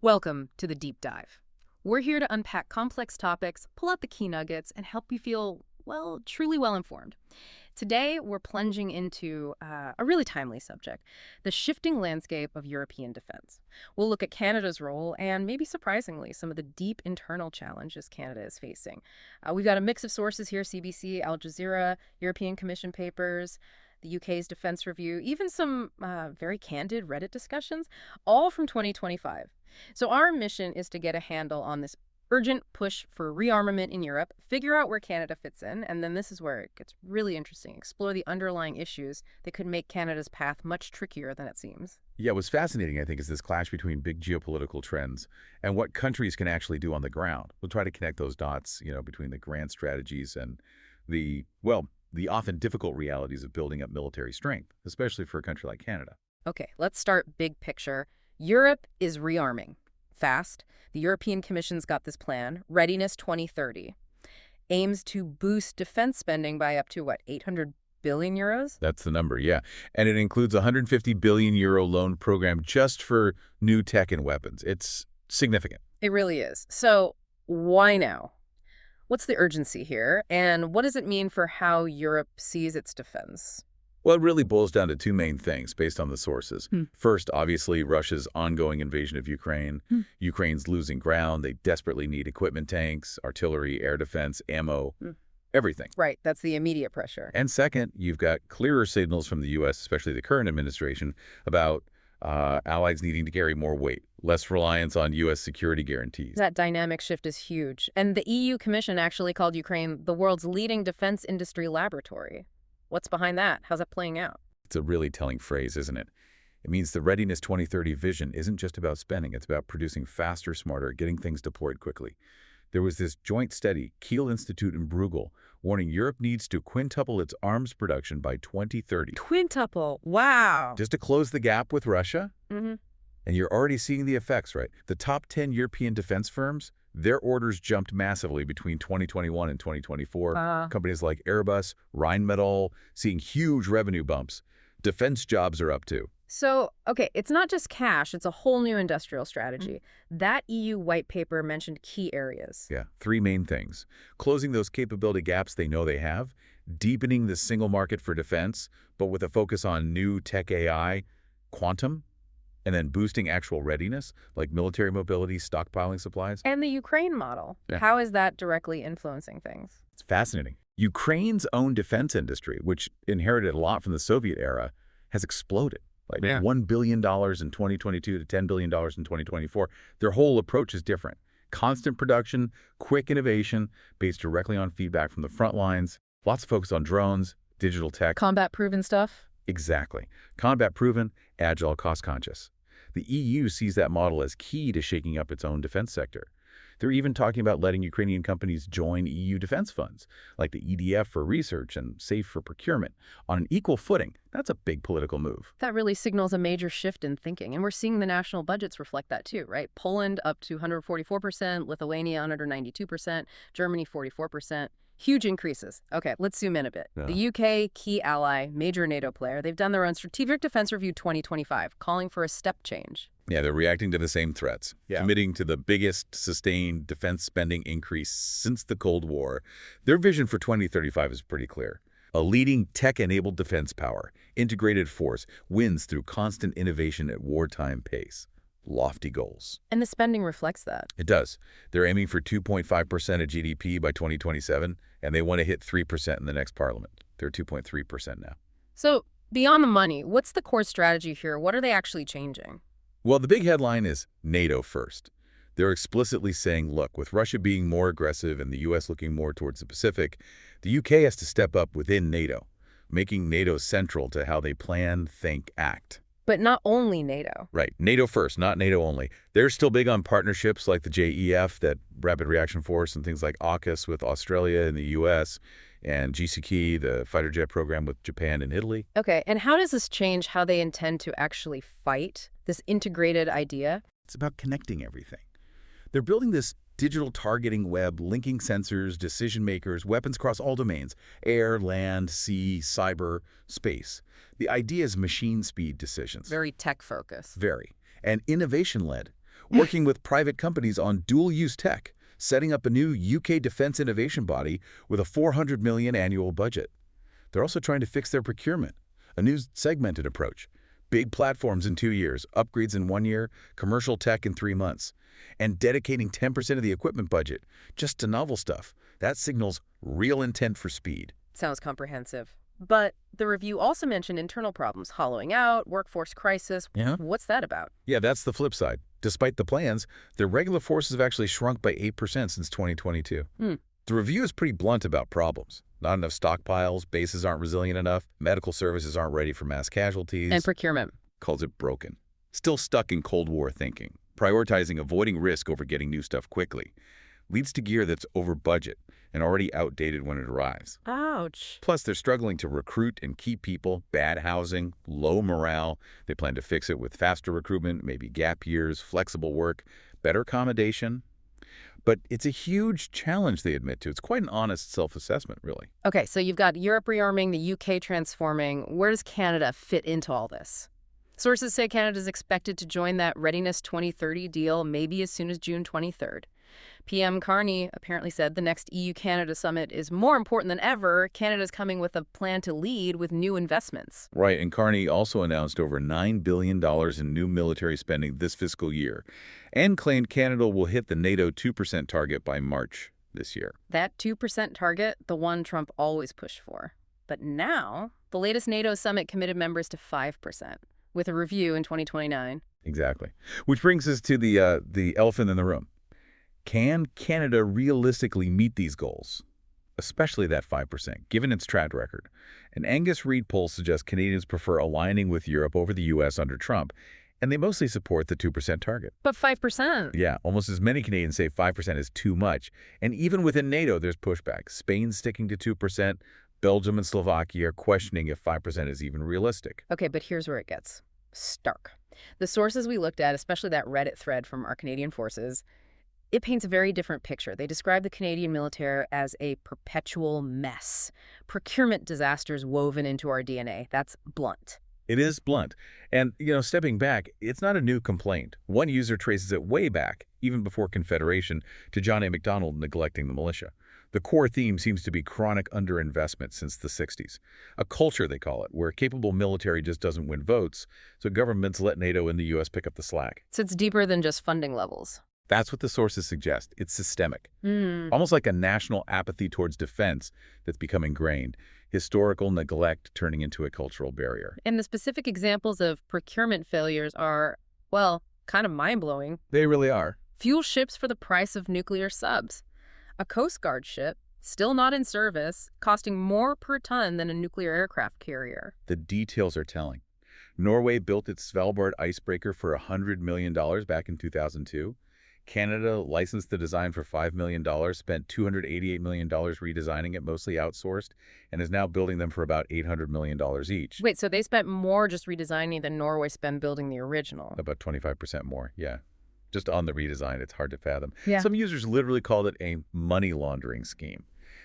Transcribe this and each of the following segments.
Welcome to the Deep Dive. We're here to unpack complex topics, pull out the key nuggets, and help you feel, well, truly well-informed. Today, we're plunging into a really timely subject, the shifting landscape of European defense. We'll look at Canada's role and, maybe surprisingly, some of the deep internal challenges Canada is facing. We've got a mix of sources here: CBC, Al Jazeera, European Commission papers, the UK's Defense Review, even some very candid Reddit discussions, all from 2025. So our mission is to get a handle on this urgent push for rearmament in Europe, figure out where Canada fits in, and then this is where it gets really interesting: explore the underlying issues that could make Canada's path much trickier than it seems. Yeah, what's fascinating, I think, is this clash between big geopolitical trends and what countries can actually do on the ground. We'll try to connect those dots, between the grand strategies and the often difficult realities of building up military strength, especially for a country like Canada. Okay, let's start big picture. Europe is rearming fast. The European Commission's got this plan, Readiness 2030, aims to boost defense spending by up to, what, 800 billion euros? That's the number, yeah. And it includes a 150 billion euro loan program just for new tech and weapons. It's significant. It really is. So why now? What's the urgency here, and what does it mean for how Europe sees its defense? Well, it really boils down to two main things based on the sources. First, obviously, Russia's ongoing invasion of Ukraine. Ukraine's losing ground. They desperately need equipment, tanks, artillery, air defense, ammo, everything. Right, that's the immediate pressure. And second, you've got clearer signals from the U.S., especially the current administration, about allies needing to carry more weight, less reliance on U.S. security guarantees. That dynamic shift is huge. And the EU Commission actually called Ukraine the world's leading defense industry laboratory. What's behind that? How's that playing out? It's a really telling phrase, isn't it? It means the Readiness 2030 vision isn't just about spending. It's about producing faster, smarter, getting things deployed quickly. There was this joint study, Kiel Institute in Bruegel, warning Europe needs to quintuple its arms production by 2030. Quintuple. Wow. Just to close the gap with Russia? And you're already seeing the effects, right? The top 10 European defense firms, their orders jumped massively between 2021 and 2024. Companies like Airbus, Rheinmetall, seeing huge revenue bumps. Defense jobs are up too. So, okay, it's not just cash, it's a whole new industrial strategy. That EU white paper mentioned key areas. Yeah, three main things. Closing those capability gaps they know they have, deepening the single market for defense, but with a focus on new tech AI, quantum, and then boosting actual readiness, like military mobility, stockpiling supplies. And the Ukraine model. Yeah. How is that directly influencing things? It's fascinating. Ukraine's own defense industry, which inherited a lot from the Soviet era, has exploded. Like $1 billion in 2022 to $10 billion in 2024. Their whole approach is different. Constant production, quick innovation, based directly on feedback from the front lines, lots of focus on drones, digital tech. Combat-proven stuff? Exactly. Combat-proven, agile, cost-conscious. The EU sees that model as key to shaking up its own defense sector. They're even talking about letting Ukrainian companies join EU defense funds, like the EDF for research and SAFE for procurement, on an equal footing. That's a big political move. That really signals a major shift in thinking. And we're seeing the national budgets reflect that too, right? Poland up to 144%, Lithuania under 92%, Germany 44%. Huge increases. Okay, let's zoom in a bit. Yeah. The UK, key ally, major NATO player, they've done their own Strategic Defense Review 2025, calling for a step change. Yeah, they're reacting to the same threats, committing to the biggest sustained defense spending increase since the Cold War. Their vision for 2035 is pretty clear. A leading tech-enabled defense power, integrated force, wins through constant innovation at wartime pace. Lofty goals. And the spending reflects that. It does. They're aiming for 2.5% of GDP by 2027, and they want to hit 3% in the next parliament. They're 2.3% now. So, beyond the money, what's the core strategy here? What are they actually changing? Well, the big headline is NATO first. They're explicitly saying, look, with Russia being more aggressive and the U.S. looking more towards the Pacific, the U.K. has to step up within NATO, making NATO central to how they plan, think, act. But not only NATO. Right. NATO first, not NATO only. They're still big on partnerships like the JEF, that Rapid Reaction Force, and things like AUKUS with Australia and the U.S., and GCK, the fighter jet program with Japan and Italy. Okay, and how does this change how they intend to actually fight, this integrated idea? It's about connecting everything. They're building this digital targeting web, linking sensors, decision makers, weapons across all domains: air, land, sea, cyber, space. The idea is machine speed decisions. Very tech-focused. Very. And innovation-led. working with private companies on dual-use tech, setting up a new UK defense innovation body with a $400 million annual budget. They're also trying to fix their procurement, a new segmented approach. Big platforms in 2 years, upgrades in 1 year, commercial tech in 3 months. And dedicating 10% of the equipment budget just to novel stuff. That signals real intent for speed. Sounds comprehensive. But the review also mentioned internal problems, hollowing out, workforce crisis. Yeah? What's that about? Yeah, that's the flip side. Despite the plans, their regular forces have actually shrunk by 8% since 2022. The review is pretty blunt about problems. Not enough stockpiles, bases aren't resilient enough, medical services aren't ready for mass casualties. And procurement. Calls it broken. Still stuck in Cold War thinking, prioritizing avoiding risk over getting new stuff quickly. Leads to gear that's over budget and already outdated when it arrives. Ouch. Plus, they're struggling to recruit and keep people, bad housing, low morale. They plan to fix it with faster recruitment, maybe gap years, flexible work, better accommodation. But it's a huge challenge, they admit to. It's quite an honest self-assessment, really. Okay, so you've got Europe rearming, the UK transforming. Where does Canada fit into all this? Sources say Canada is expected to join that Readiness 2030 deal maybe as soon as June 23rd. PM Carney apparently said the next EU-Canada summit is more important than ever. Canada's coming with a plan to lead with new investments. Right, and Carney also announced over $9 billion in new military spending this fiscal year and claimed Canada will hit the NATO 2% target by March this year. That 2% target, the one Trump always pushed for. But now, the latest NATO summit committed members to 5%, with a review in 2029. Exactly. Which brings us to the elephant in the room. Can Canada realistically meet these goals, especially that 5%, given its track record? An Angus Reid poll suggests Canadians prefer aligning with Europe over the U.S. under Trump, and they mostly support the 2% target. But 5%? Yeah, almost as many Canadians say 5% is too much. And even within NATO, there's pushback. Spain's sticking to 2%. Belgium and Slovakia are questioning if 5% is even realistic. Okay, but here's where it gets stark. The sources we looked at, especially that Reddit thread from our Canadian forces, it paints a very different picture. They describe the Canadian military as a perpetual mess. Procurement disasters woven into our DNA. That's blunt. It is blunt. And, stepping back, it's not a new complaint. One user traces it way back, even before Confederation, to John A. Macdonald neglecting the militia. The core theme seems to be chronic underinvestment since the 60s. A culture, they call it, where a capable military just doesn't win votes, so governments let NATO and the U.S. pick up the slack. So it's deeper than just funding levels. That's what the sources suggest. It's systemic. Almost like a national apathy towards defense that's become ingrained. Historical neglect turning into a cultural barrier. And the specific examples of procurement failures are, well, kind of mind-blowing. They really are. Fuel ships for the price of nuclear subs. A Coast Guard ship, still not in service, costing more per ton than a nuclear aircraft carrier. The details are telling. Norway built its Svalbard icebreaker for $100 million back in 2002. Canada licensed the design for $5 million, spent $288 million redesigning it, mostly outsourced, and is now building them for about $800 million each. Wait, so they spent more just redesigning than Norway spent building the original? About 25% more, yeah. Just on the redesign, it's hard to fathom. Yeah. Some users literally called it a money laundering scheme.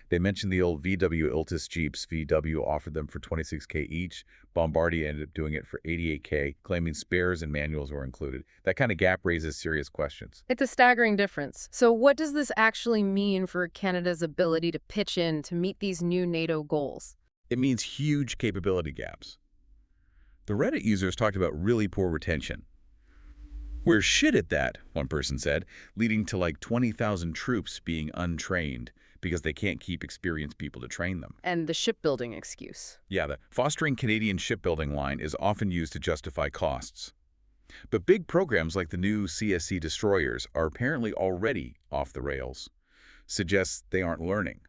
They mentioned the old VW Iltis Jeeps. VW offered them for $26K each. Bombardier ended up doing it for $88K, claiming spares and manuals were included. That kind of gap raises serious questions. It's a staggering difference. So what does this actually mean for Canada's ability to pitch in to meet these new NATO goals? It means huge capability gaps. The Reddit users talked about really poor retention. "We're shit at that," one person said, leading to like 20,000 troops being untrained because they can't keep experienced people to train them. And the shipbuilding excuse. Yeah, the fostering Canadian shipbuilding line is often used to justify costs. But big programs like the new CSC destroyers are apparently already off the rails. Suggests they aren't learning.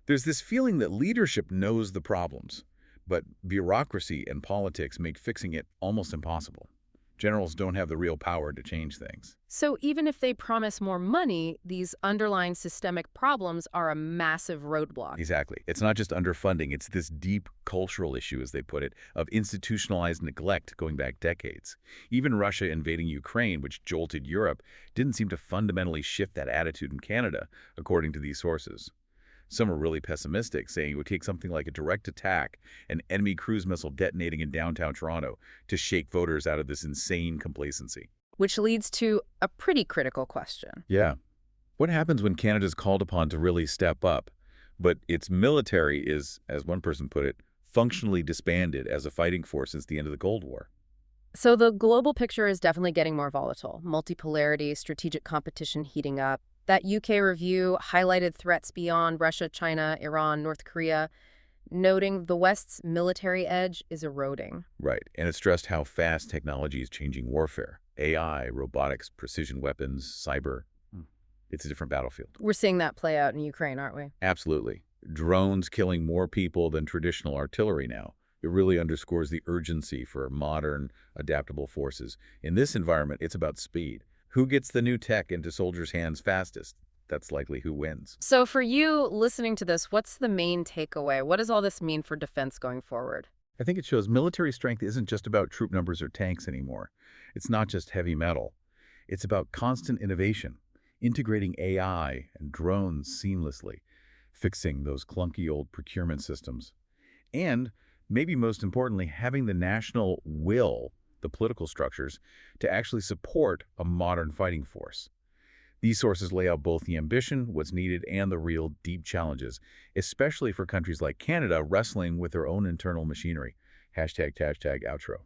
There's this feeling that leadership knows the problems, but bureaucracy and politics make fixing it almost impossible. Generals don't have the real power to change things. So even if they promise more money, these underlying systemic problems are a massive roadblock. Exactly. It's not just underfunding, it's this deep cultural issue, as they put it, of institutionalized neglect going back decades. Even Russia invading Ukraine, which jolted Europe, didn't seem to fundamentally shift that attitude in Canada, according to these sources. Some are really pessimistic, saying it would take something like a direct attack, an enemy cruise missile detonating in downtown Toronto, to shake voters out of this insane complacency. Which leads to a pretty critical question. Yeah. What happens when Canada's called upon to really step up, but its military is, as one person put it, functionally disbanded as a fighting force since the end of the Cold War? So the global picture is definitely getting more volatile. Multipolarity, strategic competition heating up. That UK review highlighted threats beyond Russia, China, Iran, North Korea, noting the West's military edge is eroding. Right, and it stressed how fast technology is changing warfare. AI, robotics, precision weapons, cyber. It's a different battlefield. We're seeing that play out in Ukraine, aren't we? Absolutely. Drones killing more people than traditional artillery now. It really underscores the urgency for modern, adaptable forces. In this environment, it's about speed. Who gets the new tech into soldiers' hands fastest? That's likely who wins. So for you listening to this, what's the main takeaway? What does all this mean for defense going forward? I think it shows military strength isn't just about troop numbers or tanks anymore. It's not just heavy metal. It's about constant innovation, integrating AI and drones seamlessly, fixing those clunky old procurement systems, and, maybe most importantly, having the national will, the political structures, to actually support a modern fighting force. These sources lay out both the ambition, what's needed, and the real deep challenges, especially for countries like Canada wrestling with their own internal machinery. Hashtag outro.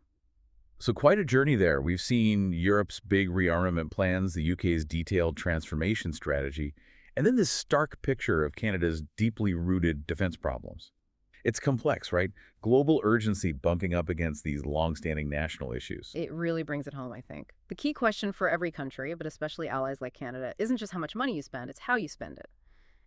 So quite a journey there. We've seen Europe's big rearmament plans, the UK's detailed transformation strategy, and then this stark picture of Canada's deeply rooted defense problems. It's complex, right? Global urgency bumping up against these long-standing national issues. It really brings it home, I think. The key question for every country, but especially allies like Canada, isn't just how much money you spend, it's how you spend it.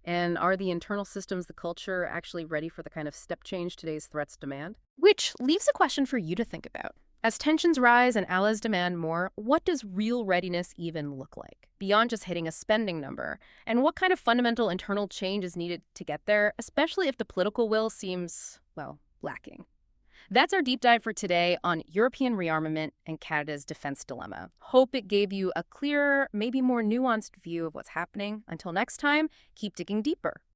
And are the internal systems, the culture, actually ready for the kind of step change today's threats demand? Which leaves a question for you to think about. As tensions rise and allies demand more, what does real readiness even look like? Beyond just hitting a spending number, and what kind of fundamental internal change is needed to get there, especially if the political will seems, well, lacking. That's our deep dive for today on European rearmament and Canada's defense dilemma. Hope it gave you a clearer, maybe more nuanced view of what's happening. Until next time, keep digging deeper.